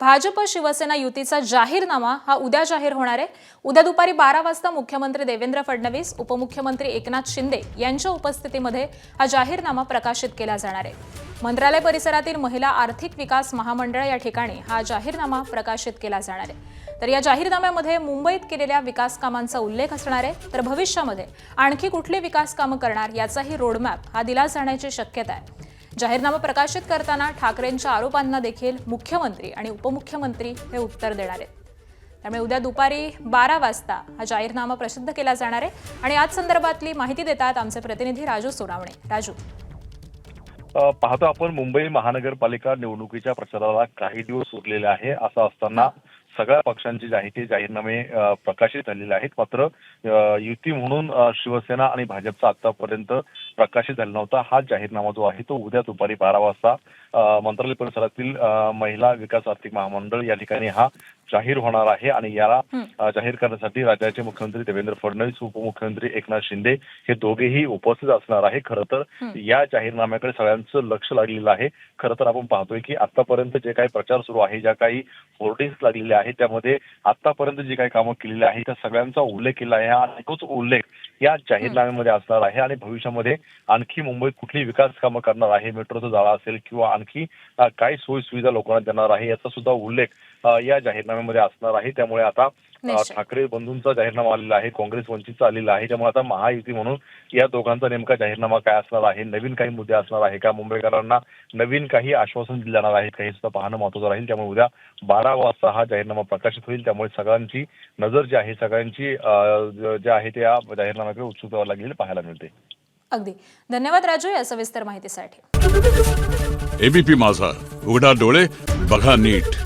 भाजप शिवसेना युतीचा जाहीरनामा हा उद्या जाहीर होणार आहे। उद्या दुपारी 12 वाजता मुख्यमंत्री देवेंद्र फडणवीस, उपमुख्यमंत्री एकनाथ शिंदे यांच्या उपस्थितीमध्ये हा जाहीरनामा प्रकाशित केला जाणार आहे। मंत्रालय परिसरातील महिला आर्थिक विकास महामंडळ या ठिकाणी हा जाहीरनामा प्रकाशित केला जाणार आहे। तर या जाहीरनाम्यामध्ये मुंबईत केलेल्या विकास कामांचा उल्लेख असणार आहे, तर भविष्यामध्ये आणखी कुठले विकास कामं करणार याचाही रोडमॅप हा दिला जाण्याची शक्यता आहे। जाहीरनामा प्रकाशित करताना ठाकरेंच्या आरोपांना देखील मुख्यमंत्री आणि उपमुख्यमंत्री हे उत्तर देणार आहेत। त्यामुळे उद्या दुपारी 12 वाजता हा जाहीरनामा प्रसिद्ध केला जाणार आहे आणि आज संदर्भातली माहिती देतात आमचे प्रतिनिधी राजू सोनावणे। राजू, पाहतो आपण मुंबई महानगरपालिका निवडणुकीच्या प्रचाराला काही दिवस उरलेले आहे। असं असताना सगळ्या पक्षांचे जाहीरनामे प्रकाशित झालेले आहेत। मात्र युती म्हणून शिवसेना आणि भाजपचा आतापर्यंत प्रकाशित झाला नव्हता। हा जाहीरनामा जो आहे तो उद्या दुपारी 12 वाजता मंत्रालय परिसरातील महिला विकास आर्थिक महामंडळ या ठिकाणी हा जाहीर होणार आहे आणि याला जाहीर करण्यासाठी राज्याचे मुख्यमंत्री देवेंद्र फडणवीस, उपमुख्यमंत्री एकनाथ शिंदे हे दोघेही उपस्थित असणार आहे। खरं तर या जाहीरनाम्याकडे सगळ्यांचं लक्ष लागलेलं आहे। खरं तर आपण पाहतोय की आतापर्यंत जे काही प्रचार सुरू आहे, ज्या काही होर्डिंग्स लागलेले आहेत, त्यामध्ये आतापर्यंत जे काही कामं केलेली आहेत त्या सगळ्यांचा उल्लेख केला आहे आणि तोच उल्लेख या जाहीरनाम्यामध्ये असणार आहे। आणि भविष्यामध्ये आणखी मुंबईत कुठली विकास कामं करणार आहे, मेट्रोचा जाळा असेल किंवा आणखी काय सोयी सुविधा लोकांना देणार आहे याचा सुद्धा उल्लेख या जाहीरनाम्यामध्ये असणार आहे। त्यामुळे आता ठाकरे बंधूंचा जाहीरनामा आलेला आहे, काँग्रेस वंचितचा आलेला आहे। त्यामुळे आता महायुती म्हणून या दोघांचा नेमका जाहीरनामा काय असणार आहे, नवीन काही मुद्दे असणार आहे का, मुंबईकरांना नवीन काही आश्वासन दिले जाणार आहेत का, हे सुद्धा पाहणं महत्त्वाचं राहील। त्यामुळे उद्या 12 वाजता हा जाहीरनामा प्रकाशित होईल। त्यामुळे सगळ्यांची नजर जी आहे, सगळ्यांची जे आहे ते या जाहीरनाम्याकडे उत्सुकता लागलेली पाहायला मिळते। अगदी धन्यवाद राजू या सविस्तर माहितीसाठी। एबीपी माझा, उघडा डोळे बघा नीट।